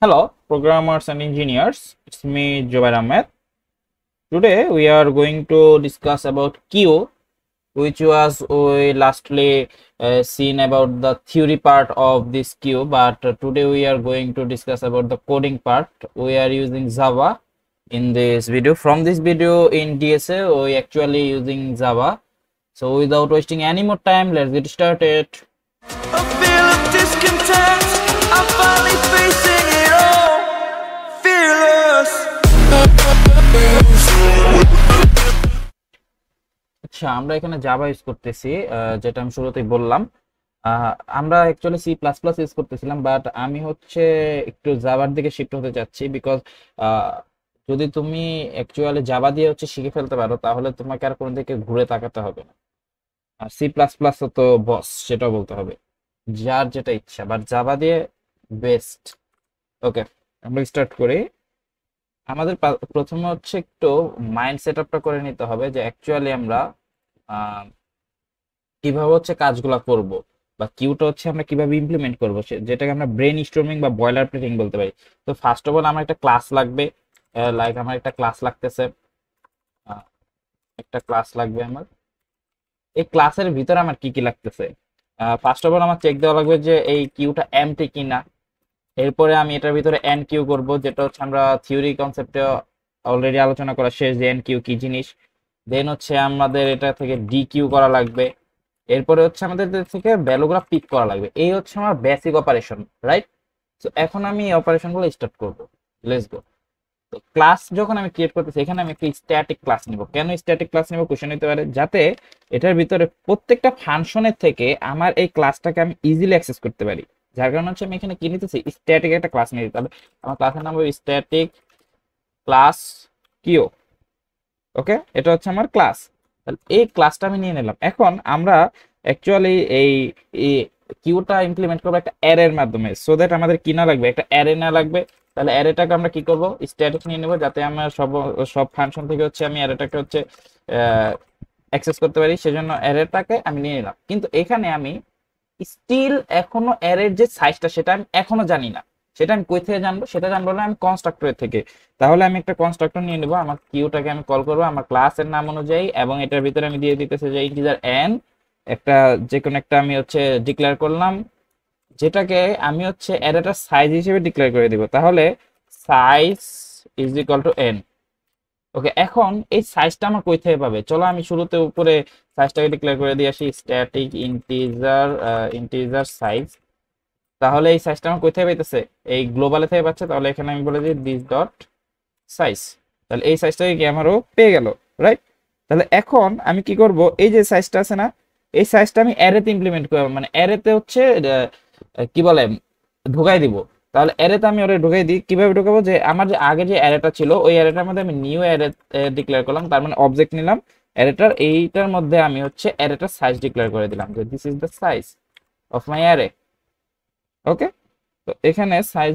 Hello, programmers and engineers. It's me, Jobair Ahmed. Today we are going to discuss about Q, which was we lastly seen about the theory part of this Q. But today we are going to discuss about the coding part. We are using Java in this video. From this video in DSA, we actually using Java. So without wasting any more time, let's get started. A feel of discontent. I'm finally facing it all. Fearless. আচ্ছা, আমরা এখানে Java use করতেছি, যেটা আমি শুরুতেই বললাম। আমরা actually C plus plus use করতেছিলাম, বাট আমি হচ্ছে একটু জাভার দিকে শিফট হতে চাচ্ছি। বিকজ যদি তুমি অ্যাকচুয়ালি জাভা দিয়ে হচ্ছে শিখে ফেলতে পারো, তাহলে তোমাকে আর কোনো দিকে ঘুরে তাকাতে হবে না। আর সি প্লাস প্লাস তো বস, সেটাও বলতে হবে, যার যেটা ইচ্ছা, বাট জাভা দিয়ে বেস্ট। ওকে, আমরা স্টার্ট করি। আমাদের প্রথমে হচ্ছে একটু মাইন্ড সেট আপটা করে নিতে হবে যে অ্যাকচুয়ালি আমরা কিভাবে হচ্ছে কাজগুলো করব, বা কিউটা হচ্ছে আমরা কিভাবে ইমপ্লিমেন্ট করবো, যেটাকে আমরা ব্রেন স্টর্মিং বা বয়লার প্লেটিং বলতে পারি। তো ফার্স্ট অফ অল আমার একটা ক্লাস লাগবে, লাইক আমার একটা ক্লাস লাগতেছে, একটা ক্লাস লাগবে আমার। এই ক্লাসের ভিতরে আমার কি কি লাগতেছে, ফার্স্ট অফ অল আমার চেক দেওয়া লাগবে যে এই কিউটা এমটি কিনা। এরপরে আমি এটার ভিতরে এন কিউ করবো, যেটা হচ্ছে আমরা থিওরি কনসেপ্টে অলরেডি আলোচনা করা শেষ যে এন কিউ কি জিনিস। দেন হচ্ছে আমাদের এটা থেকে ডি কিউ করা লাগবে। এরপরে হচ্ছে আমাদের থেকে ভ্যালুগুলো পিক করা লাগবে। এই হচ্ছে আমার বেসিক অপারেশন, রাইট? তো এখন আমি এই অপারেশনগুলো স্টার্ট করবো। Let's go. তো ক্লাস যখন আমি ক্রিয়েট করতেছি, এখানে আমি একটা স্ট্যাটিক ক্লাস নিব। কেন স্ট্যাটিক ক্লাস নিব কোশ্চেন হতে পারে, যাতে এটার ভিতরে প্রত্যেকটা ফাংশনের থেকে আমার এই ক্লাসটাকে আমি ইজিলি অ্যাক্সেস করতে পারি। যার কারণে হচ্ছে আমি এখানে কি নিতেছি, স্ট্যাটিক একটা ক্লাস নিয়ে দিতে হবে। আমার ক্লাসের নাম হবে স্ট্যাটিক ক্লাস কিউ। ওকে, এটা হচ্ছে আমার ক্লাস। তাহলে এই ক্লাসটা আমি নিয়ে নিলাম। এখন আমরা অ্যাকচুয়ালি এই কিউটা ইমপ্লিমেন্ট করবো একটা অ্যারের মাধ্যমে, সো দ্যাট আমাদের কি না লাগবে, একটা অ্যারে না লাগবে। তাহলে অ্যারেটাকে আমরা কি করব, স্ট্যাটিক নিয়ে নেব, যাতে আমরা সব ফাংশন থেকে হচ্ছে আমি অ্যারেটাকে হচ্ছে অ্যাক্সেস করতে পারি। সেজন্য অ্যারেটাকে আমি নিয়ে নিলাম। কিন্তু এখানে আমি স্টিল এখনো অ্যারের যে সাইজটা, সেটা আমি এখনো জানি না। সেটা আমি কই থেকে জানবো, সেটা জানবো না আমি কনস্ট্রাক্টরের থেকে। তাহলে আমি একটা কনস্ট্রাক্টর নিয়ে নেবো, আমার কিউটাকে আমি কল করবো আমার ক্লাসের নাম অনুযায়ী, এবং এটার ভিতরে আমি দিয়ে দিতেছি যে ইন্টিজার এন, একটা যে কোনো একটা আমি হচ্ছে ডিক্লেয়ার করলাম, যেটাকে আমি হচ্ছে অ্যারেটার সাইজ হিসেবে ডিক্লেয়ার করে দিব। তাহলে size is equal to N. Okay, এখন এই সাইজটা আমার কই থেকে পাবে, চলো আমি শুরুতে উপরে সাইজটাকে ডিক্লেয়ার করে দিয়ে আসি, স্ট্যাটিক ইন্টিজার সাইজ। তাহলে এই সাইজটা আমার কই থেকে পাইতেছে, এই গ্লোবালে থেকে পাচ্ছে। তাহলে এখানে আমি বলে দিই দিস ডট সাইজ। তাহলে এই সাইজটাকে কি আমারও পেয়ে গেল, রাইট? তাহলে এখন আমি কি করব, এই যে সাইজটা আছে না, এই সাইজটা আমি অ্যারেতে ইমপ্লিমেন্ট করব, মানে অ্যারেতে হচ্ছে কি বলে ঢুকাই দিব। তাহলে অ্যারেতে আমি ওরে ঢুকাই দিই। কিভাবে ঢুকাবো, যে আমার যে আগে যে অ্যারেটা ছিল, ওই অ্যারেটার মধ্যে আমি নিউ অ্যারে ডিক্লেয়ার করলাম, তার মানে অবজেক্ট নিলাম অ্যারেটার। এইটার মধ্যে আমি হচ্ছে অ্যারেটার সাইজ ডিক্লেয়ার করে দিলাম, যে this is the size of my array. Okay, তো এখানে সাইজ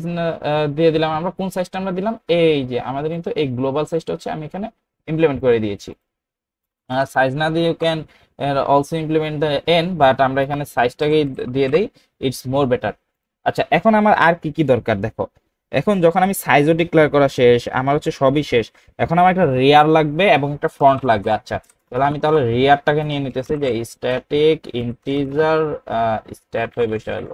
দিয়ে দিলাম। আমরা কোন সাইজটা আমরা দিলাম, এই যে আমাদের কিন্তু এই গ্লোবাল সাইজটা হচ্ছে আমি এখানে ইমপ্লিমেন্ট করে দিয়েছি। সাইজ না দিয়ে you can also implement the N, but আমরা এখানে সাইজটাকেই দিয়ে দেই, ইটস মোর বেটার। আচ্ছা, এখন আমার আর কি কি দরকার দেখো। এখন যখন আমি সাইজও ডিক্লেয়ার করা শেষ, আমার হচ্ছে সবই শেষ, এখন আমার একটা রিয়ার লাগবে এবং একটা ফ্রন্ট লাগবে। আচ্ছা, তাহলে রিয়ারটাকে নিয়ে নিতেছি, যে স্ট্যাটিক ইন্টিজার স্ট্যাট হয়ে বসে গেল,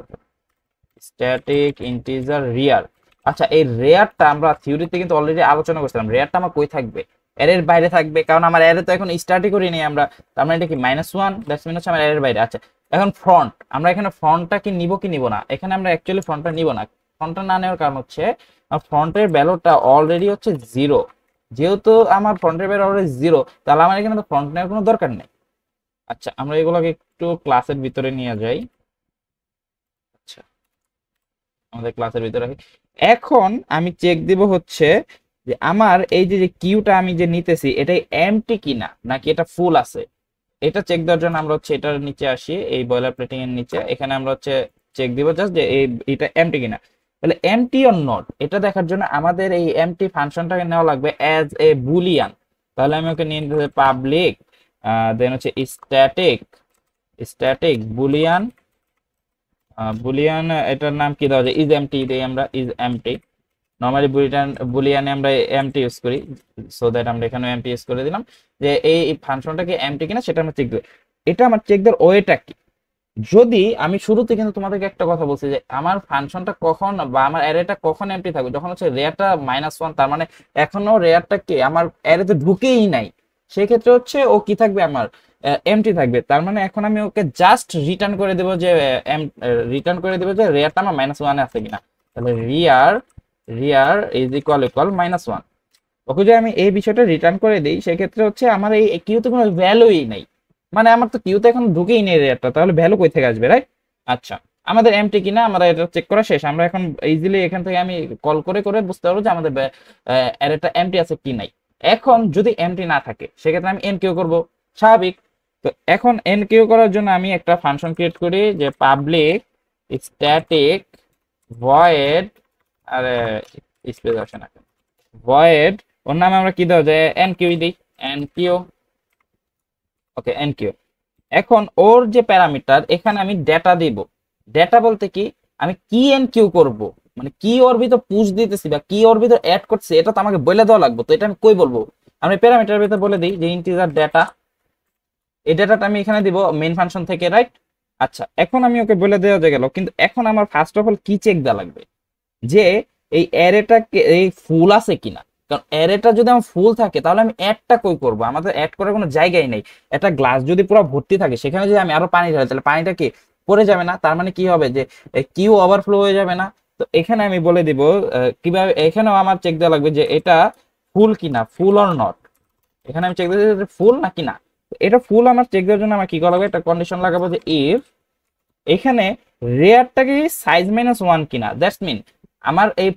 স্ট্যাটিক ইন্টিজার রিয়ার। আচ্ছা, এই রেয়ারটা আমরা থিওরিতে কিন্তু অলরেডি আলোচনা করছিলাম। রেয়ারটা আমার কই থাকবে, এর বাইরে থাকবে, কারণ আমার এর তো এখন স্টার্টই করি নি আমরা। তার মানে এটা কি -1, দ্যাটস মিন হচ্ছে আমার এর বাইরে। আচ্ছা, এখন ফ্রন্ট, আমরা এখানে ফ্রন্টটা কি নিব কি নিব না, এখানে আমরা অ্যাকচুয়ালি ফ্রন্টটা নিব না। ফ্রন্টটা না নেওয়ার কারণ হচ্ছে ফ্রন্টের ভ্যালুটা অলরেডি হচ্ছে 0। যেহেতু আমার ফ্রন্টের ভ্যালু অলরেডি 0, তাহলে আমার এখানে তো ফ্রন্ট নেওয়ার কোনো দরকার নেই। আচ্ছা, আমরা এগুলোকে একটু ক্লাসের ভিতরে নিয়ে যাই। আচ্ছা, আমাদের ক্লাসের ভিতরে রাখি। এখন আমি চেক দিব হচ্ছে যে আমার এই যে কিউটা আমি যে নিতেছি, এটাই এমটি কিনা নাকি এটা ফুল আছে। এটা চেক দেওয়ার জন্য আমরা হচ্ছে এটার নিচে আসি, এই বয়লার প্লেটিং এর নিচে। এখানে আমরা হচ্ছে চেক দিব জাস্ট যে এটা এমটি কিনা। তাহলে এমটি অর নট, এটা দেখার জন্য আমাদের এই এমটি ফাংশনটাকে নেওয়া লাগবে অ্যাজ এ বুলিয়ান। তাহলে আমি ওকে নিয়ে নিতে পাবলিক, দেন হচ্ছে স্ট্যাটিক বুলিয়ান। বুলিয়ান এটার নাম কি দেওয়া যায়, ইজ এমটি দেই আমরা, ইজ এমটি। নরমালি বুলিয়ানে আমরা এমটি ইউজ করি, সো দ্যাট আমরা এখানে এমটি ইউজ করে দিলাম যে এই ফাংশনটা কি এমটি কিনা সেটা আমরা চেক দেব। এটা আমার চেক দেওয়ার ওয়েটা কি, যদি আমি শুরুতে কিন্তু তোমাদেরকে একটা কথা বলছি যে আমার ফাংশনটা কখন বা আমার অ্যারেটা কখন এমটি থাকবে, যখন হচ্ছে রেয়ারটা -1, তার মানে এখনো রেয়ারটা কি আমার অ্যারেতে ঢুকেই নাই, সেই ক্ষেত্রে হচ্ছে ও কি থাকবে আমার এমটি থাকবে। তার মানে এখন আমি ওকে জাস্ট রিটার্ন করে দেবো যে রেয়ারটা আমার -1 আছে কিনা। তাহলে রিয়ার ইজ ইকুয়াল ইকুয়াল -1। ওকে যদি আমি এই বিষয়টা রিটার্ন করে দিই সেক্ষেত্রে হচ্ছে আমার এই কিউতে কোনো ভ্যালুই নাই, মানে আমার তো কিউতে এখন ঢুকেই নেই রেয়ারটা, তাহলে ভ্যালু কই থেকে আসবে, রাইট? আচ্ছা, আমাদের এমটি কিনা আমরা এটা চেক করা শেষ। আমরা এখন ইজিলি এখান থেকে আমি কল করে করে বুঝতে পারবো যে আমাদের অ্যারেটা এমটি আছে কি নাই। এখন যদি এমটি না থাকে সেক্ষেত্রে আমি এন কিউ করবো, স্বাভাবিক। তো এখন এন কিউ করার জন্য আমি একটা ফাংশন ক্রিয়েট করি যে পাবলিক স্ট্যাটিক ভয়েড, আরে স্পেস আসে না, ভয়েড ওর নামে আমরা কি দেওয়া যায় এন কিউ দিই, এন কিউ। ওকে, এন কিউ। এখন ওর যে প্যারামিটার এখানে আমি ডেটা দিব, ডেটা বলতে কি আমি কি এন কিউ করব, মানে কি ওর ভিতর পুশ দিতেছি বা কি ওর ভিতর অ্যাড করছি এটা তো আমাকে বলে দেওয়া লাগবে। তো এটা আমি কই বলবো, আমি প্যারামিটারের ভিতর বলে দিই যে ইন্টিজার ডেটা, এই ডেটাটা আমি এখানে দিব মেইন ফাংশন থেকে, রাইট? আচ্ছা, এখন আমি ওকে বলে দেওয়া হয়ে গেল, কিন্তু এখন আমার ফার্স্ট অফ অল কি চেক দেওয়া লাগবে যে এই অ্যারেটা এই ফুল আছে কিনা। কারণ অ্যারেটা যদি আমার ফুল থাকে তাহলে আমি অ্যাডটা কই করব, আমাদের অ্যাড করার কোনো জায়গাই নেই। একটা গ্লাস যদি পুরো ভর্তি থাকে সেখানে যদি আমি আরো পানি ঢালি তাহলে পানিটা কি পড়ে যাবে না, তার মানে কি হবে যে কিউ ওভারফ্লো হয়ে যাবে না। তো এখানে আমি বলে দিব কিভাবে, এখানেও আমার চেক দেওয়া লাগবে যে এটা ফুল কিনা, ফুল অর নট। এখানে আমি চেক দেবো ফুল নাকি না। এটা ফুল আমার চেক দেওয়ার জন্য আমার কি করা লাগবে, একটা কন্ডিশন লাগাবো যে ইফ এখানে রেয়ারটা কি সাইজ -1 কিনা, দ্যাটস মিন আমার এই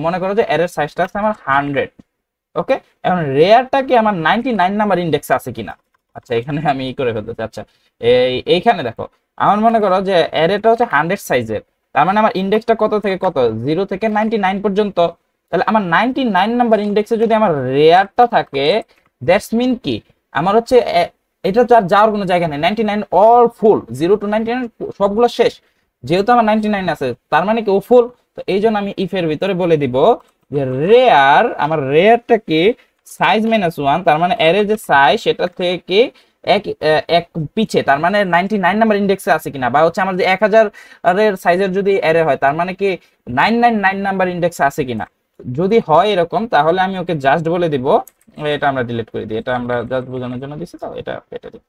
মনে করো যে এর সাইজটা আছে আমার 100, ওকে? এখন রেয়ারটা কি আমার 99 নাম্বার ইন্ডেক্সে আছে কিনা। আচ্ছা, এখানে আমি ই করে ফেলতেছি। আচ্ছা, এইখানে দেখো আমার মনে করো যে অ্যারেটা হচ্ছে 100 সাইজের, তার মানে আমার ইন্ডেক্সটা কত থেকে কত, 0 থেকে 99 পর্যন্ত। তাহলে আমার 99 নাম্বার ইন্ডেক্সে যদি আমার রেয়ারটা থাকে, দ্যাটস মিন কি আমার হচ্ছে এটা তো আর যাওয়ার কোনো জায়গা নেই, 99 অল ফুল, 0 টু 99 সবগুলো শেষ। যেহেতু আমার 99 আছে তার মানে কি ও ফুল। তো এই জন্য আমি ইফ এর ভিতরে বলে দিব যে রেয়ার, আমার রেয়ারটা কি সাইজ -1, তার মানে অ্যারে যে সাইজ সেটা থেকে এক এক পিছে, তার মানে 99 নাম্বার ইন্ডেক্সে আছে কিনা, বা হচ্ছে আমার যে 1000 এর সাইজের যদি অ্যারে হয় তার মানে কি 999 নাম্বার ইন্ডেক্সে আছে কিনা। যদি হয় এরকম তাহলে আমি ওকে জাস্ট বলে দিব, এটা আমরা ডিলিট করে দিই, এটা আমরা জাস্ট বোঝানোর জন্য দিছি, তো এটা কেটে দিই।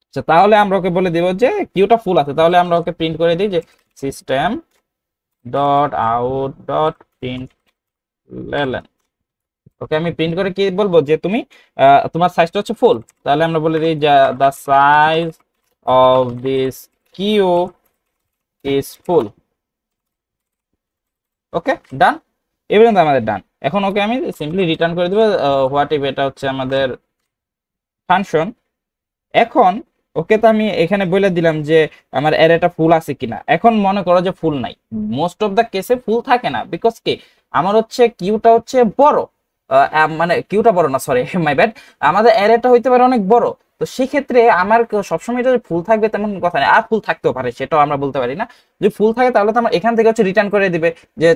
আচ্ছা, তাহলে আমরা ওকে বলে দিব যে কিউটা ফুল আছে, তাহলে আমরা ওকে প্রিন্ট করে দিই যে system dot out dot println. Okay, আমি প্রিন্ট করে কি বলবো যে তুমি তোমার সাইজটা হচ্ছে ফুল, তাহলে আমরা বলে দিই যে the size of this queue is full. Okay, done, এবার কিন্তু আমাদের ডান। এখন ওকে আমি সিম্পলি রিটার্ন করে দেবো হোয়াট ইফ, এটা হচ্ছে আমাদের ফাংশন। এখন ওকে তো আমি এখানে বলে দিলাম যে আমার অ্যারেটা ফুল আছে কিনা। এখন মনে করো যে ফুল নাই, মোস্ট অফ দা কেসে ফুল থাকে না, বিকজ কি আমার হচ্ছে কিউটা হচ্ছে বড়, মানে কিউটা বড় না, সরি মাই ব্যাড, আমাদের অ্যারেটা হইতে পারে অনেক বড়। তো সেক্ষেত্রে আমার সবসময় এটা ফুল থাকবে তেমন কথা নেই, আর ফুল থাকতেও পারে সেটাও আমরা বলতে পারি না। যদি ফুল থাকে তাহলে তো আমার এখান থেকে হচ্ছে রিটার্ন করে দিবে যে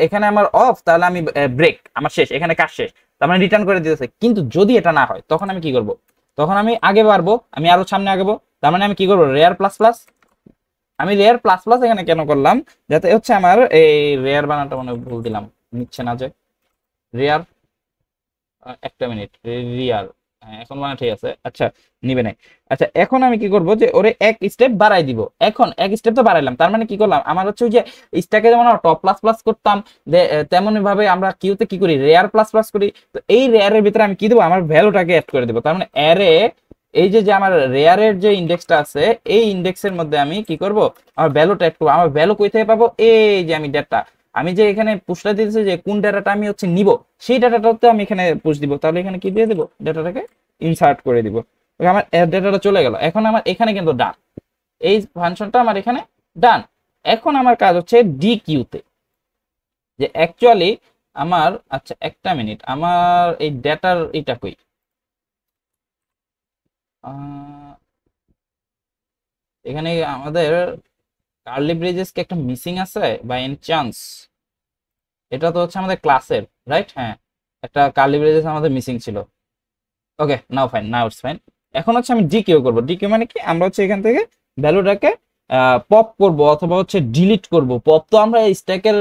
এখানে আমার অফ, তাহলে আমি ব্রেক, আমার শেষ, এখানে কাজ শেষ, তার মানে রিটার্ন করে দিতেছে। কিন্তু যদি এটা না হয় তখন আমি কি করব, তখন আমি আগে বাড়বো, আমি আরো সামনে আগাবো, তার মানে আমি কি করবো রেয়ার প্লাস প্লাস। আমি রেয়ার প্লাস প্লাস এখানে কেন করলাম, যাতে হচ্ছে আমার এই রেয়ার বানানটা মনে হয় ভুল দিলাম, নিচ্ছে না যে রেয়ার, একটা মিনিট, রিয়ার, এখন মানে ঠিক আছে, আচ্ছা নিবে নাই। আচ্ছা, এখন আমি কি করব যে ওরে এক স্টেপ বাড়াই দিব। এখন এক স্টেপ তো বাড়াইলাম, তার মানে কি করলাম, আমার হচ্ছে ওই যে স্ট্যাকে যেমন আমরা টপ প্লাস প্লাস করতাম, তেমনই ভাবে আমরা কিউতে কি করি রেয়ার প্লাস প্লাস করি। তো এই রেয়ারের ভিতরে আমি কি দেবো, আমার ভ্যালুটাকে অ্যাড করে দেবো। তার মানে অ্যারে এই যে যে আমার রেয়ারের যে ইন্ডেক্সটা আছে এই ইন্ডেক্সের মধ্যে আমি কি করব, আমার ভ্যালুটা অ্যাড করবো। আমার ভ্যালু কই থেকে পাবো, এই যে আমি ডেটা, আমি যে এখানে পুশটা দিতেছি যে কোন ডাটাটা আমি হচ্ছে নিব, সেই ডাটাটাতে আমি এখানে পুশ দিব। তাহলে এখানে কি দিয়ে দেবো, ডাটাটাকে ইনসার্ট করে দিব। আমার ডাটাটা চলে গেল। এখন আমার এখানে কিন্তু ডান, এই ফাংশনটা আমার এখানে ডান। এখন আমার কাজ হচ্ছে ডি কিউতে, যে অ্যাকচুয়ালি আমার, আচ্ছা একটা মিনিট, আমার এই ডেটার এটা কই, এখানে আমাদের কার্লি ব্রেজেস কি একটা মিসিং আছে বা এন চান্স, এটা তো হচ্ছে আমাদের ক্লাসের, রাইট? হ্যাঁ, একটা কার্লি ব্রেসেস আমাদের মিসিং ছিল। ওকে, নাও ফাইন, নাও ইটস ফাইন। এখন হচ্ছে আমি ডিকিউ করব। ডিকিউ মানে কি, আমরা হচ্ছে এখান থেকে ভ্যালুটাকে পপ করব অথবা হচ্ছে ডিলিট করব। পপ তো আমরা স্ট্যাকের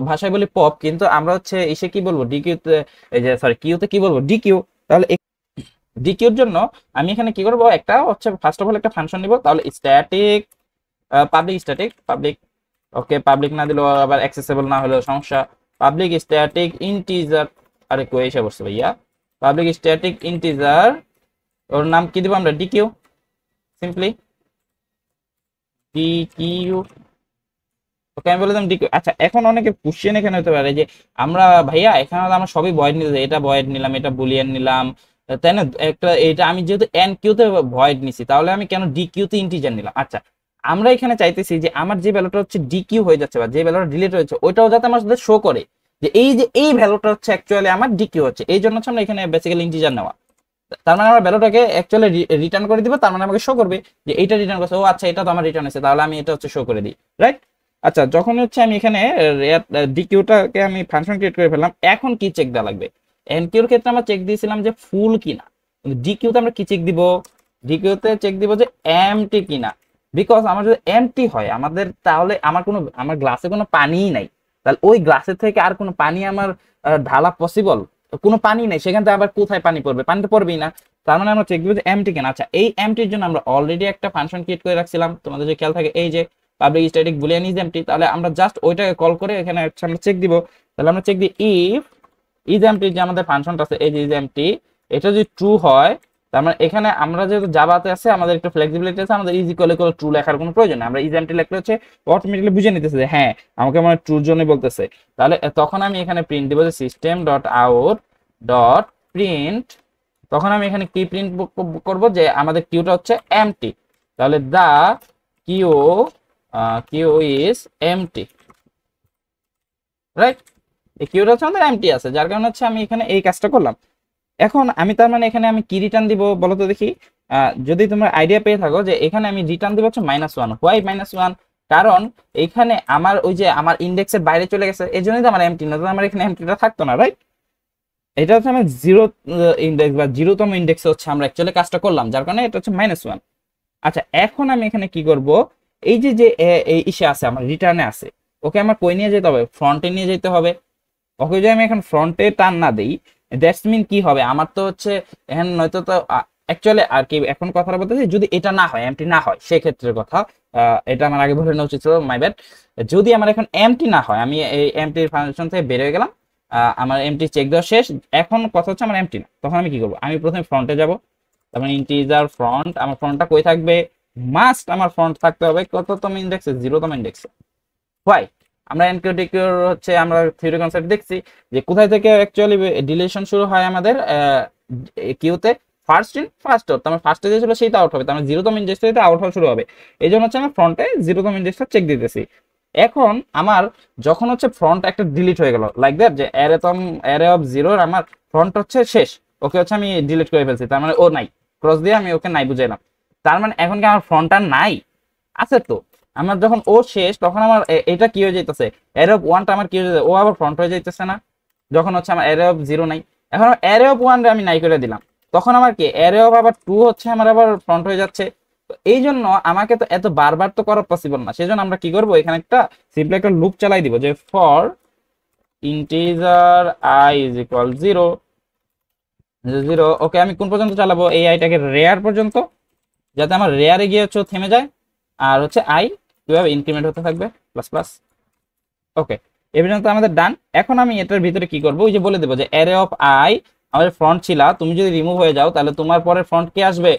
ভাষায় বলি পপ, কিন্তু আমরা হচ্ছে এসে কি বলবো ডিকিউতে, এই যে সরি কিউতে কি বলবো ডিকিউ। তাহলে ডিকিউর জন্য আমি এখানে কি করব, একটা হচ্ছে ফার্স্ট অফ অল একটা ফাংশন নিব। তাহলে স্ট্যাটিক পাবলিক, ওকে পাবলিক না দিলেও আবার অ্যাক্সেসিবল না হলেও সমস্যা। পাবলিক স্ট্যাটিক ইন্টিজার, আরে কই এসে বসছে ভাইয়া, পাবলিক স্ট্যাটিক ইন্টিজার, ওর নাম কি দিব আমরা, ডিকিউ, সিম্পলি ডিকিউ। ওকে আমি বলে দিলাম ডিকিউ। আচ্ছা, এখন অনেকে কোশ্চেন এখানে হতে পারে যে আমরা ভাইয়া এখানে তো আমরা সবই ভয়েড নিতে, এটা ভয়েড নিলাম, এটা বুলিয়ান নিলাম, তাই না? একটা এটা আমি যেহেতু এন কিউতে ভয়েড নিছি, তাহলে আমি কেন ডি কিউতে ইন্টিজার নিলাম? আচ্ছা, আমরা এখানে চাইতেছি যে আমার যে ভ্যালুটা হচ্ছে ডি কিউ হয়ে যাচ্ছে বা যে ভ্যালুটা ডিলিট হয়েছে ওইটাও যাতে আমার সাথে শো করে যে এই ভ্যালুটা হচ্ছে অ্যাকচুয়ালি আমার ডি কিউ হচ্ছে। এই জন্য হচ্ছে আমরা এখানে বেসিক্যালি ইন্টিজার নেওয়া। তার মানে আমরা ভ্যালুটাকে অ্যাকচুয়ালি রিটার্ন করে দিব, তার মানে আমাকে শো করবে যে এইটা রিটার্ন করছে, ও আচ্ছা এটা তো আমার রিটার্ন হয়েছে, তাহলে আমি এটা হচ্ছে শো করে দিই, রাইট? আচ্ছা, যখন হচ্ছে আমি এখানে ডিকিউটাকে আমি ফাংশন ক্রিয়েট করে ফেললাম, এখন কি চেক দেওয়া লাগবে? এনকিউর ক্ষেত্রে আমরা চেক দিয়েছিলাম যে ফুল কিনা, কিন্তু ডিকিউতে আমরা কি চেক দিব? ডিকিউতে চেক দিব যে এমটি কিনা। বিকজ আমার যদি এমটি হয় আমাদের, তাহলে আমার গ্লাসে কোনো পানিই নাই, তাহলে ওই গ্লাসের থেকে আর কোনো পানি আমার ঢালা পসিবল? কোনো পানি নেই, সেখান থেকে আবার কোথায় পানি পড়বে? পানি তো পড়বেই না। তার মানে আমরা চেক দিব যে এমটি কিনা। আচ্ছা, এই এমটির জন্য আমরা অলরেডি একটা ফাংশন ক্রিয়েট করে রাখছিলাম, তোমাদের যে খেয়াল থাকে, এই যে public static Boolean is empty. তাহলে আমরা জাস্ট ওইটাকে কল করে এখানে আমরা চেক দিব। তাহলে আমরা চেক দিই ইফ ইজ এমটি, যে আমাদের ফাংশনটা আছে এই যে ইজ এমটি, এটা যদি ট্রু হয়, তার মানে এখানে আমরা যেহেতু জাভাতে আছে আমাদের একটু ফ্লেক্সিবিলিটি আছে, আমাদের ইজ ইকুয়াল ইকুয়াল ট্রু লেখার কোনো প্রয়োজন নেই। আমরা ইজ এমটি লিখলে হচ্ছে অটোমেটিক্যালি বুঝে নিতেছে যে হ্যাঁ আমাকে মানে ট্রুর জন্য বলতেছে। তাহলে তখন আমি এখানে প্রিন্ট দিব যে system dot out dot print, তখন আমি এখানে কি প্রিন্ট করব যে আমাদের কিউটা হচ্ছে এমটি। তাহলে the queue queue is empty, right? এই কিউটা হচ্ছে আমাদের এমটি আছে, যার কারণে হচ্ছে আমি এখানে এই কাজটা করলাম। এখন আমি তার মানে এখানে আমি কি রিটার্ন দিব বলো তো দেখি। যদি তোমরা আইডিয়া পেয়ে থাকো যে এখানে আমি রিটার্ন দিব হচ্ছে -1। হোয়াই -1? কারণ এখানে আমার ওই যে আমার ইন্ডেক্সের বাইরে চলে গেছে, এই জন্যই তো আমার এমটি না, তো আমার এখানে এমটিটা থাকতো না, রাইট? এটা হচ্ছে আমার জিরো ইন্ডেক্স বা জিরোতম ইন্ডেক্সে হচ্ছে আমরা অ্যাকচুয়ালি কাজটা করলাম, যার কারণে এটা হচ্ছে -1। আচ্ছা, এখন আমি এখানে কি করব, এই যে যে এই ইসে আছে আমার রিটার্নে আছে, ওকে আমার কই নিয়ে যেতে হবে? ফ্রন্টে নিয়ে যেতে হবে। ওকে যদি আমি এখন ফ্রন্টে টান না দেই, দ্যাটস মিন কি হবে, আমার তো হচ্ছে এখন নয়তো তো অ্যাকচুয়ালি আর কি এখন কথাটা বলতেছি, যদি এটা না হয় এমটি না হয় সেক্ষেত্রের কথা, এটা আমার আগে বলে নেওয়া উচিত ছিল, মাই ব্যাড। যদি আমার এখন এমটি না হয়, আমি এই এমটির ফাংশন থেকে বের হয়ে গেলাম, আমার এমটি চেক দেওয়া শেষ, এখন কথা হচ্ছে আমার এমটি না, তখন আমি কি করবো? আমি প্রথমে ফ্রন্টে যাব, তারপরে ইন্টিজার ফ্রন্ট, আমার ফ্রন্টটা কই থাকবে? মাস্ট আমার ফ্রন্ট থাকতে হবে কততম ইন্ডেক্সে? 0তম ইন্ডেক্সে। হোয়াই? আমরা এনকিউটিকিউর হচ্ছে আমরা থিওরি কনসেপ্ট দেখছি যে কোথায় থেকে অ্যাকচুয়ালি ডিলিশন শুরু হয় আমাদের কিউতে, ফার্স্ট ইন ফার্স্ট আউট। তার ফার্স্টে যে ছিল সেইটা আউট হবে, তার মানে 0তম ইন্ডেক্স থেকে আউট হওয়া শুরু হবে। এই জন্য হচ্ছে আমি ফ্রন্টে 0তম ইন্ডেক্সটা চেক দিতেছি। এখন আমার যখন হচ্ছে ফ্রন্ট একটা ডিলিট হয়ে গেল লাইক দ্যাট, যে অ্যারে অফ 0 আমার ফ্রন্ট হচ্ছে শেষ, ওকে হচ্ছে আমি ডিলিট করে ফেলছি, তার মানে ও নাই, ক্রস দিয়ে আমি ওকে নাই বুঝাইলাম। তার মানে এখন কি আমার ফ্রন্টটা নাই? আছে তো। আমার যখন ও শেষ তখন আমার এটা কি হয়ে যাইতেছে, অ্যারে অফ 1টা আমার কি হয়ে যাচ্ছে, ও আবার ফ্রন্ট হয়ে যাইতেছে না, যখন হচ্ছে আমার অ্যারে অফ 0 নাই। এখন অ্যারে অফ 1 রে আমি নাই করে দিলাম, তখন আমার কি অ্যারে অফ আবার 2 হচ্ছে আমার আবার ফ্রন্ট হয়ে যাচ্ছে। তো এই জন্য আমাকে তো এত বারবার তো করা পসিবল না, সেজন্য আমরা কি করব, এখানে একটা সিম্পলি একটা লুপ চালাই দিব যে for integer I is equal 0 0। ওকে, আমি কোন পর্যন্ত চালাবো? এই আইটাকে রেয়ার পর্যন্ত, যাতে আমার রেয়ারে গিয়ে হচ্ছে থেমে যায়, আর হচ্ছে আই কিভাবে ইনক্রিমেন্ট হতে থাকবে প্লাস প্লাস। ওকে, এই পর্যন্ত আমাদের ডান। এখন আমি এটার ভিতরে কি করব, ওই যে বলে দেবো যে অ্যারে অফ আই আমাদের ফ্রন্ট ছিল, তুমি যদি রিমুভ হয়ে যাও তাহলে তোমার পরের ফ্রন্ট কে আসবে?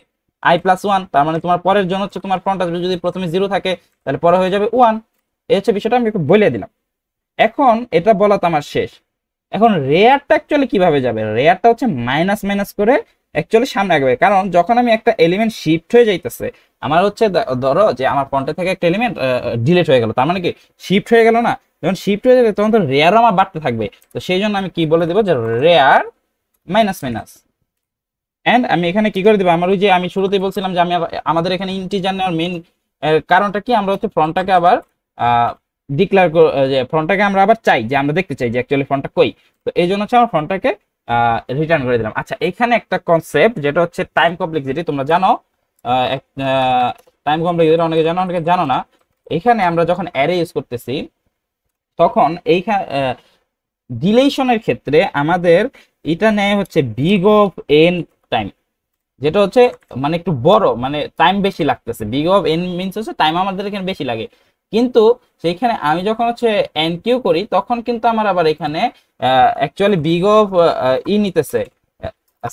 i+1। তার মানে তোমার পরের জন্য হচ্ছে তোমার ফ্রন্ট আসবে, যদি প্রথমে 0 থাকে তাহলে পরে হয়ে যাবে 1। এই হচ্ছে বিষয়টা, আমি একটু বলে দিলাম। এখন এটা বলা তো আমার শেষ। এখন রেয়ারটা অ্যাকচুয়ালি কিভাবে যাবে? রেয়ারটা হচ্ছে মাইনাস মাইনাস করে অ্যাকচুয়ালি সামনে আসবে, কারণ যখন আমি একটা এলিমেন্ট শিফট হয়ে যাইতেছে, আমার হচ্ছে ধরো যে আমার ফ্রন্টে থেকে একটা এলিমেন্ট ডিলিট হয়ে গেল, তার মানে কি শিফট হয়ে গেল না? যখন শিফট হয়ে যাবে তখন তো রেয়ারও আমার বাড়তে থাকবে, তো সেই জন্য আমি কি বলে দেবো যে রেয়ার মাইনাস মাইনাস। এন্ড আমি এখানে কি করে দেবো, আমার ওই যে আমি শুরুতেই বলছিলাম যে আমি আমাদের এখানে ইন্টিজার নেওয়ার মেইন কারণটা কি, আমরা হচ্ছে ফ্রন্টটাকে আবার ডিক্লেয়ার যে ফ্রন্টটাকে আমরা আবার চাই, যে আমরা দেখতে চাই যে অ্যাকচুয়ালি ফ্রন্টটা কই। তো এই জন্য হচ্ছে আমরা ফ্রন্টটাকে রিটার্ন করে দিলাম। আচ্ছা, এখানে একটা কনসেপ্ট যেটা হচ্ছে টাইম কমপ্লেক্সিটি, তোমরা জানো টাইম কমপ্লেক্সিটি অনেকে জানো অনেকে জানো না। এখানে আমরা যখন অ্যারে ইউজ করতেছি তখন এইখানে ডিলেশনের ক্ষেত্রে আমাদের এটা নেয় হচ্ছে বিগ অফ এন টাইম, যেটা হচ্ছে মানে একটু বড়, মানে টাইম বেশি লাগতেছে। বিগ অফ এন মিনস হচ্ছে টাইম আমাদের এখানে বেশি লাগে, কিন্তু সেইখানে আমি যখন হচ্ছে এন কিউ করি তখন কিন্তু আমার আবার এখানে অ্যাকচুয়ালি বিগ অফ ই নিতেছে,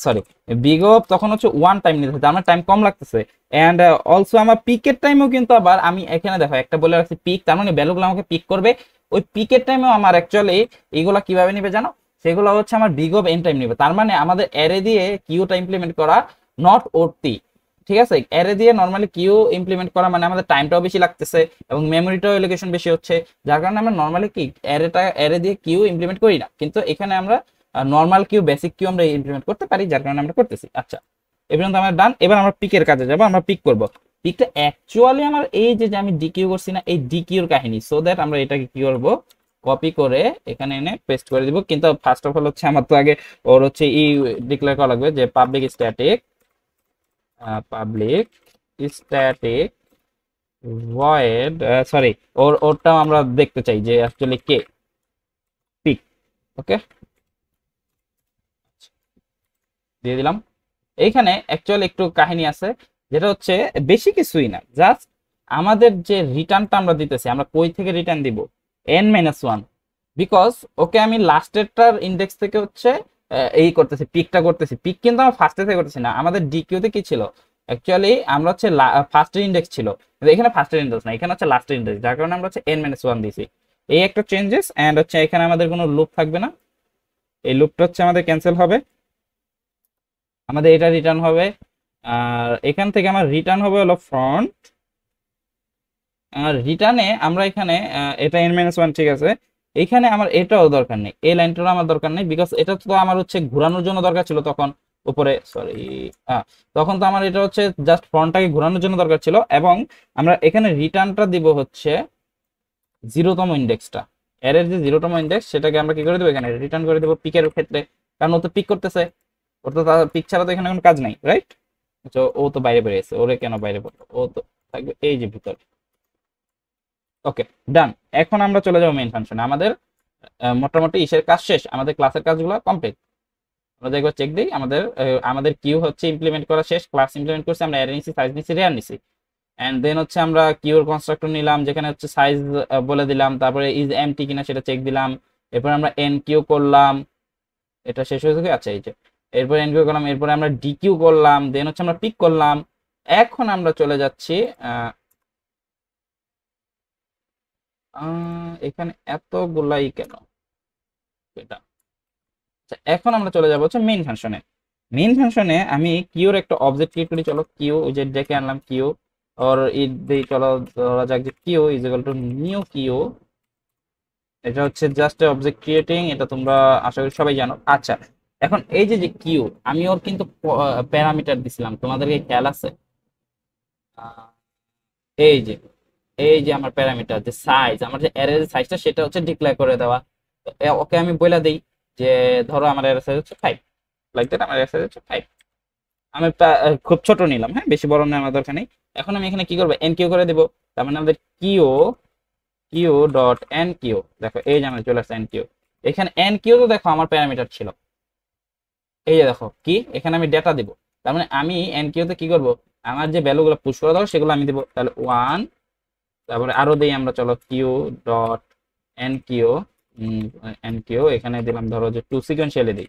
সরি, বিগ অফ তখন হচ্ছে ওয়ান টাইম নিতেছে, আমার টাইম কম লাগতেছে। এন্ড অলসো আমার পিকের টাইমও কিন্তু আবার আমি এখানে দেখো একটা বলে রাখছি পিক, তার মানে ভ্যালুগুলো আমাকে পিক করবে। ওই পিকের টাইমেও আমার অ্যাকচুয়ালি এইগুলা কিভাবে নিবে জানো, সেগুলো হচ্ছে আমার বিগ অফ এন টাইম নিবে। তার মানে আমাদের অ্যারে দিয়ে কিউটা ইমপ্লিমেন্ট করা নট ওটি, ঠিক আছে। অ্যারে দিয়ে নর্মালি কিউ ইমপ্লিমেন্ট করা মানে আমাদের টাইমটাও বেশি লাগতেছে এবং মেমোরিটাও এলোকেশন বেশি হচ্ছে, যার কারণে আমরা নর্মালি কি অ্যারে দিয়ে কিউ ইমপ্লিমেন্ট করি না, কিন্তু এখানে আমরা নর্মাল কিউ বেসিক কিউ আমরা ইমপ্লিমেন্ট করতে পারি, যার কারণে আমরা করতেছি। আচ্ছা, এ পর্যন্ত আমরা ডান। এবার আমরা পিকের কাজে যাব, আমরা পিক করব। পিকটা অ্যাকচুয়ালি আমার এই যে আমি ডিকিউ করছি না, এই ডিকিউর কাহিনী, সো দ্যাট আমরা এটাকে কি করব, কপি করে এখানে এনে পেস্ট করে দিব। কিন্তু ফার্স্ট অফ অল হচ্ছে আমার তো আগে ওর হচ্ছে ই ডিক্লেয়ার করা লাগবে যে পাবলিক স্ট্যাটিক ভয়েড, সরি, ওরটাও আমরা দেখতে চাই যে অ্যাকচুয়ালি কে পিক। ওকে, দিয়ে দিলাম। এইখানে অ্যাকচুয়ালি একটু কাহিনী আছে, যেটা হচ্ছে বেশি কিছুই না, জাস্ট আমাদের যে রিটার্নটা আমরা দিতেছি, আমরা কই থেকে রিটার্ন দিব, n-1, বিকজ ওকে আমি লাস্টেরটার ইন্ডেক্স থেকে হচ্ছে এই করতেছি, পিকটা করতেছি। পিক কিন্তু আমরা ফার্স্টে থেকে করতেছি না, আমাদের ডিকিউতে কি ছিল, অ্যাকচুয়ালি আমরা হচ্ছে ফার্স্টের ইন্ডেক্স ছিল, কিন্তু এখানে ফার্স্টের ইন্ডেক্স না, এখানে হচ্ছে লাস্টের ইন্ডেক্স, যার কারণে আমরা হচ্ছে n-1 দিছি। এই একটা চেঞ্জেস। এন্ড হচ্ছে এখানে আমাদের কোনো লুপ থাকবে না, এই লুপটা হচ্ছে আমাদের ক্যান্সেল হবে, আমাদের এটা রিটার্ন হবে। আর এখান থেকে আমার রিটার্ন হবে হলো ফ্রন্ট। আর রিটার্নে আমরা এখানে এটা n-1, ঠিক আছে। এখানে আমার এটাও দরকার নেই, এই লাইনটাও আমার দরকার নেই, বিকজ এটা তো আমার হচ্ছে ঘোরানোর জন্য দরকার ছিল তখন উপরে, সরি, তখন তো আমার এটা হচ্ছে জাস্ট ফ্রন্টটাকে ঘোরানোর জন্য দরকার ছিল। এবং আমরা এখানে রিটার্নটা দিব হচ্ছে 0তম ইন্ডেক্সটা, এর যে 0তম ইন্ডেক্স সেটাকে আমরা কি করে দেবো, এখানে রিটার্ন করে দেবো পিকের ক্ষেত্রে, কারণ ও তো পিক করতেছে, ওর তো পিক ছাড়া তো এখানে কোনো কাজ নাই, রাইট। তো ও তো বাইরে বেরিয়েছে, ওরে কেন বাইরে পড়লো, ও তো থাকবে এই যে ভিতরে। ওকে, ডান। এখন আমরা চলে যাবো মেইন ফাংশনে। আমাদের মোটামুটি ইসের কাজ শেষ, আমাদের ক্লাসের কাজগুলো কমপ্লিট। আমরা একবার চেক দিই, আমাদের কিউ হচ্ছে ইমপ্লিমেন্ট করা শেষ, ক্লাস ইমপ্লিমেন্ট করছি, আমরা অ্যারে নিছি, সাইজ নিছি, রেয়ার নিছি। এন্ড দেন হচ্ছে আমরা কিউর কনস্ট্রাক্টর নিলাম, যেখানে হচ্ছে সাইজ বলে দিলাম, তারপরে ইজ এমটি কিনা সেটা চেক দিলাম। এরপর আমরা এন কিউ করলাম, এটা শেষ হয়ে যাবে। আচ্ছা, এই যে এরপর এন কিউ করলাম, এরপরে আমরা ডি কিউ করলাম, দেন হচ্ছে আমরা পিক করলাম। এখন আমরা চলে যাচ্ছি এখানে এতগুলাই কেন এটা। আচ্ছা, এখন আমরা চলে যাবো হচ্ছে মেইন ফাংশনে। মেইন ফাংশনে আমি কিউর একটা অবজেক্ট ক্রিয়েট করি, চলো কিউ ওই যে ডেকে আনলাম কিউ, ওর ইট দিই, চলো ধরা যাক যে Q is equal to new Q. এটা হচ্ছে জাস্ট অবজেক্ট ক্রিয়েটিং, এটা তোমরা আশা করি সবাই জানো। আচ্ছা, এখন এই যে যে কিউ, আমি ওর কিন্তু প্যারামিটার দিছিলাম, তোমাদেরকে খেয়াল আছে? আহ, এই যে আমার প্যারামিটার যে সাইজ, আমার যে অ্যারে সাইজটা সেটা হচ্ছে ডিক্লেয়ার করে দেওয়া। তো ওকে আমি বলে দেই যে ধরো আমার অ্যারে সাইজ হচ্ছে 5, লাইক দ্যাট, আমার অ্যারে সাইজ হচ্ছে 5। আমি খুব ছোট নিলাম, হ্যাঁ, বেশি বড় নেওয়ার আমার দরকার নেই। এখন আমি এখানে কি করবো, এন কিউ করে দিব। তার মানে আমাদের Q Q dot N Q, দেখো এই যে আমার চলে আসছে এন কিউ। এখানে এন কিউ তো দেখো আমার প্যারামিটার ছিল, এই যে দেখো কি, এখানে আমি ডেটা দিব। তার মানে আমি এন কিউতে কি করব, আমার যে ভ্যালুগুলো পুশ করা দাও সেগুলো আমি দিব। তাহলে 1, তারপরে আরো দিই আমরা, চলো Q dot N Q, N Q এখানে দিলাম ধরো যে 2 সিকোয়েন্সিয়ালি দিই।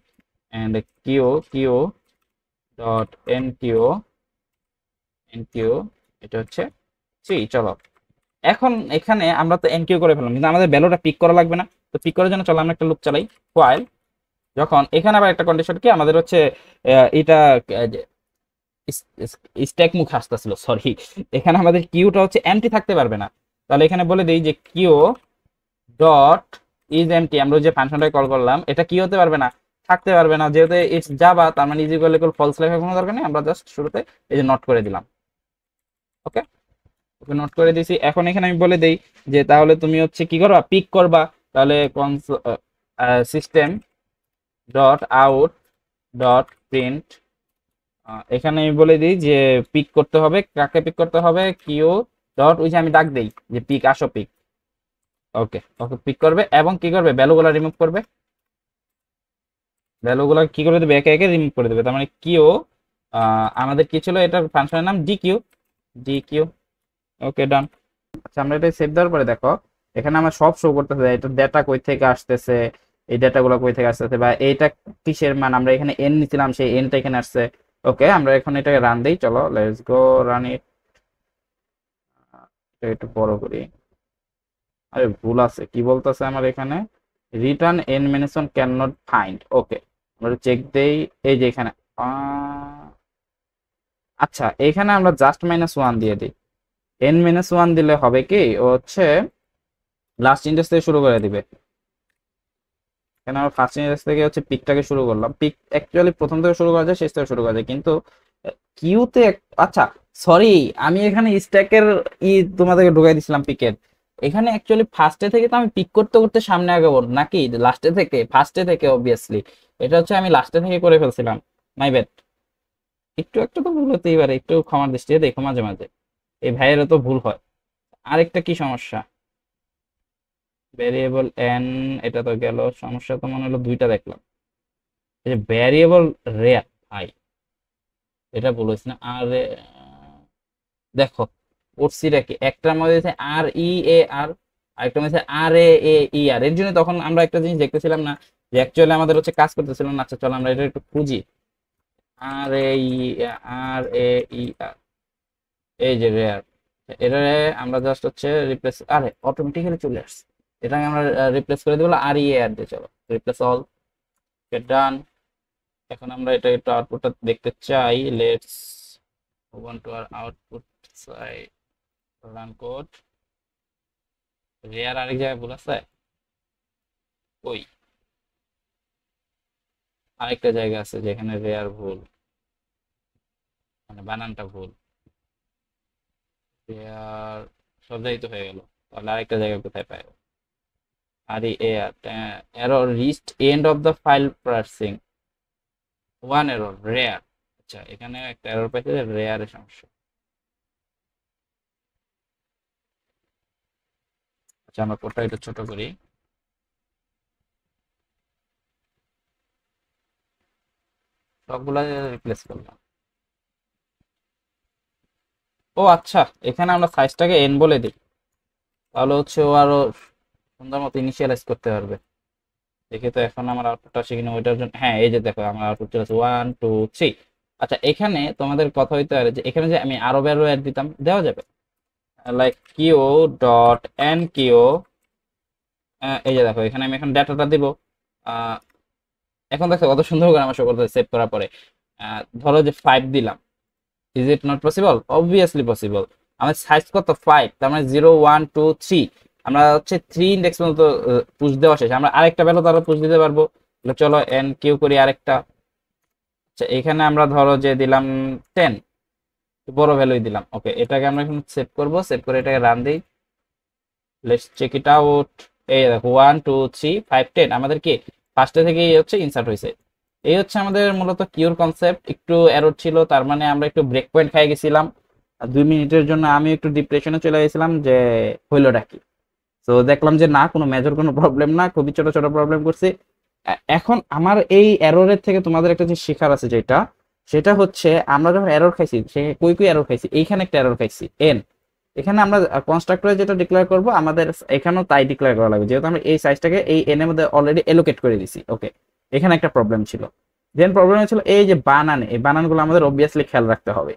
And Q Q dot N Q, N Q এটা হচ্ছে 3। চলো, এখন এখানে আমরা তো এনকিউ করে ফেললাম, কিন্তু আমাদের ভ্যালুটা পিক করা লাগবে না। তো পিক করার জন্য চলো আমরা একটা লুপ চালাই, হোয়াইল। যখন এখানে আবার একটা কন্ডিশন কি, আমাদের হচ্ছে এটা স্ট্যাক মুখ আসতেছিল, সরি, এখানে আমাদের কিউটা হচ্ছে এমটি থাকতে পারবে না। তাহলে এখানে বলে দেই যে কিউ ডট ইজ এমটি, আমরা যে ফাংশনটা কল করলাম এটা কি হতে পারবে না, থাকতে পারবে না, যেহেতু ইটস জাভা, তার মানে ইজ ইকুয়াল ফলস লেখার কোনো দরকার নেই, আমরা জাস্ট শুরুতে এই যে নট করে দিলাম। ওকে, ওকে নোট করে দিছি। এখন এখানে আমি বলে দেই যে তাহলে তুমি হচ্ছে কি করবা, পিক করবা। তাহলে system dot out dot print, এখানে আমি বলে দিই যে পিক করতে হবে, কাকে পিক করতে হবে, কিউ ডট ওই যে আমি ডাক দেই যে পিক আসো পিক। ওকে, ওকে পিক করবে এবং কি করবে, ভ্যালুগুলো রিমুভ করবে। ভ্যালুগুলো কি করে দেবে, একে একে রিমুভ করে দেবে। তার মানে কিউ আমাদের কি ছিল, এটার ফাংশনের নাম ডিকিউ, ডিকিউ। ওকে ডান। আচ্ছা আমরা এটা সেভ দেওয়ার পরে দেখো এখানে আমার সব শো করতেছে, এটা ডেটা কই থেকে আসতেছে, এই ডেটাগুলো কই থেকে আসতেছে, বা এইটা কিসের মান, আমরা এখানে এন নিছিলাম সেই এনটা এখানে আসছে। ওকে আমরা এখন এটাকে রান দেই, চলো লেটস গো রান ইট। একটু বড় করি, আরে ভুল আছে, কি বলতেছে আমার এখানে, return N mention can not find. Okay আমরা চেক দেই, এই যে এখানে আচ্ছা এখানে আমরা জাস্ট -1 দিয়ে দিই। n-1 দিলে হবে কি, ও হচ্ছে লাস্ট ইন্ডেক্স থেকে শুরু করে দিবে। এখানে আমরা ফার্স্ট ইন্ডেক্স থেকে হচ্ছে পিকটাকে শুরু করলাম, পিক অ্যাকচুয়ালি প্রথম থেকে শুরু করা যায়, শেষ থেকে শুরু করা যায়, কিন্তু কিউতে আচ্ছা সরি, আমি এখানে স্ট্যাকের তোমাদেরকে ঢুকাই দিছিলাম পিকের। এখানে অ্যাকচুয়ালি ফার্স্টে থেকে তো আমি পিক করতে করতে সামনে আগাবো নাকি লাস্টে থেকে, ফার্স্টে থেকে অবভিয়াসলি। এটা হচ্ছে আমি লাস্টে থেকে করে ফেলছিলাম, মাই ব্যাড। একটু একটু তো ভুল হতেই পারে, একটু ক্ষমার দৃষ্টিতে দেখো মাঝে মাঝে, এই ভাইয়েরও তো ভুল হয়। আরেকটা কি সমস্যা, ভ্যারিয়েবল এন, এটা তো গেল, সমস্যা তো মনে হলো দুইটা দেখলাম, এই যে ভ্যারিয়েবল রেয়ার ভাই, এটা বলেছ না। আর দেখো ওরসিটা কি, একটার মধ্যে আছে আর ই এ আর, আরেকটার মধ্যে আর এ এ ই আর। এর জন্য তখন আমরা একটা জিনিস দেখতেছিলাম না যে অ্যাকচুয়ালি আমাদের হচ্ছে কাজ করতেছিল না। আচ্ছা চলো আমরা এটা একটু খুঁজি, আর এ ই, আর এ ই আর, এই যে রেয়ার, এটা আমরা জাস্ট হচ্ছে রিপ্লেস, আরে অটোমেটিক্যালি চলে আসছে, এটাকে আমরা রিপ্লেস করে দিব আর ই আর দিয়ে, চলো রিপ্লেস অল, ডান। এখন আমরা এটা একটু আউটপুটটা দেখতে চাই, লেটস ওয়ান টু আর আউটপুট সাইড, রান কোড। রেয়ার আরেক জায়গায় ভুল আছে, ওই আরেকটা জায়গা আছে যেখানে রেয়ার ভুল, মানে বানানটা ভুল, রেয়ার সব জায়গায় তো হয়ে গেল, তাহলে আরেকটা জায়গা কোথায় পাই, আর error reached end of the file parsing, one error rare. আচ্ছা এখানে একটা এরর পাইছে, রেয়ারের সমস্যা। আচ্ছা আমরা কোডটা একটু ছোট করি, সবগুলা রিপ্লেস করলাম। ও আচ্ছা এখানে আমরা সাইজটাকে এন বলে দিই, তাহলে হচ্ছে ও আরো সুন্দর মতো ইনিশিয়ালাইজ করতে পারবে। দেখে তো এখন আমার আউটপুটটা সেখানে ওইটার জন্য, হ্যাঁ এই যে দেখো আমার আউটপুট চলে আসছে 1 2 3। আচ্ছা এখানে তোমাদের কথা হইতে পারে যে এখানে যে আমি আরো ভ্যালু অ্যাড দিতাম, দেওয়া যাবে, like Q dot N Q, এই যে দেখো এখানে আমি এখন ডাটাটা দিব। আহ, এখন দেখো কত সুন্দর করে আমার শো করতে সেভ করার পরে, ধরো যে 5 দিলাম, is it not possible, obviously possible. আমার সাইজ কত 5, তার মানে 0 1 2 3, আমরা হচ্ছে 3 ইন্ডেক্স পর্যন্ত পুশ দেওয়া শেষ, আমরা আরেকটা ভ্যালু তাহলে পুশ দিতে পারবো। তাহলে চলো এন কিউ করি আরেকটা। আচ্ছা এখানে আমরা ধরো যে দিলাম 10, বড় ভ্যালুই দিলাম। ওকে এটাকে আমরা এখন সেভ করব, সেভ করে এটাকে রান দিই, লেটস চেক ইট আউট। এই দেখো 1 2 3 5 10 আমাদের কি ফার্স্টে থেকেই হচ্ছে ইনসার্ট হয়েছে। এই হচ্ছে আমাদের মূলত কিউর কনসেপ্ট। একটু এরর ছিল, তার মানে আমরা একটু ব্রেক পয়েন্ট খাই গেছিলাম, আর 2 মিনিটের জন্য আমি একটু ডিপ্রেশনে চলে গেছিলাম যে হইলোটা কি। তো দেখলাম যে না, কোনো মেজর কোনো প্রবলেম না, খুবই ছোট ছোট প্রবলেম করছে। এখন আমার এই এররের থেকে তোমাদের একটা যে শেখার আছে যেটা, সেটা হচ্ছে আমরা যখন এরর খাইছি সে কই কই এরর খাইছি, এইখানে একটা এরর খাইছি এন। এখানে আমরা কনস্ট্রাক্টরে যেটা ডিক্লেয়ার করব আমাদের এখানেও তাই ডিক্লেয়ার করা লাগবে, যেহেতু আমরা এই সাইজটাকে এই এন এর মধ্যে অলরেডি এলোকেট করে দিছি। ওকে এখানে একটা প্রবলেম ছিল, দেন প্রবলেম ছিল এই যে বানান, এই বানানগুলো আমাদের অবভিয়াসলি খেয়াল রাখতে হবে।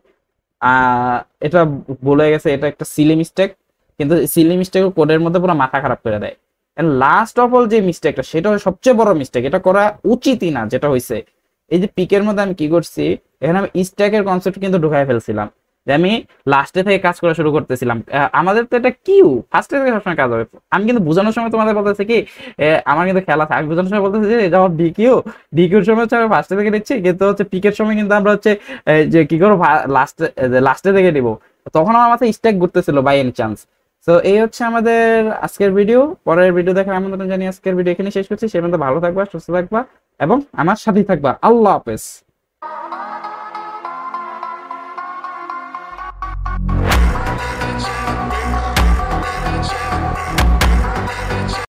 এটা বলে গেছে, এটা একটা সিলি মিস্টেক, কিন্তু সিলি মিস্টেক কোডের মধ্যে পুরো মাথা খারাপ করে দেয়। এন্ড লাস্ট অফ অল যে মিস্টেকটা, সেটা সবচেয়ে বড় মিস্টেক, এটা করা উচিতই না, যেটা হয়েছে এই যে পিকের মধ্যে আমি কি করছি, এখানে আমি স্ট্যাকের কনসেপ্ট কিন্তু ঢুকাই ফেলছিলাম, যে আমি লাস্টে থেকে কাজ করা শুরু করতেছিলাম। আমাদের তো এটা কিউ ফার্স্টে থেকে সবসময় কাজ হবে। আমি কিন্তু বোঝানোর সময় তোমাদের বলতেছি কি, আমার কিন্তু খেলা থাকে, আমি বোঝানোর সময় বলতেছি যে যখন ডিকিউ, ডিকিউর সময় হচ্ছে আমি ফার্স্টে থেকে নিচ্ছি, কিন্তু হচ্ছে পিকের সময় কিন্তু আমরা হচ্ছে যে কি করবো লাস্টে থেকে নিবো। তখন আমার মাথায় স্ট্যাক ঘুরতেছিল বাই এনি চান্স। তো এই হচ্ছে আমাদের আজকের ভিডিও। পরের ভিডিও দেখার আমন্ত্রণ জানিয়ে আজকের ভিডিও এখানে শেষ করছি। সে পর্যন্ত ভালো থাকবা, সুস্থ থাকবা এবং আমার সাথেই থাকবা। আল্লাহ হাফেজ।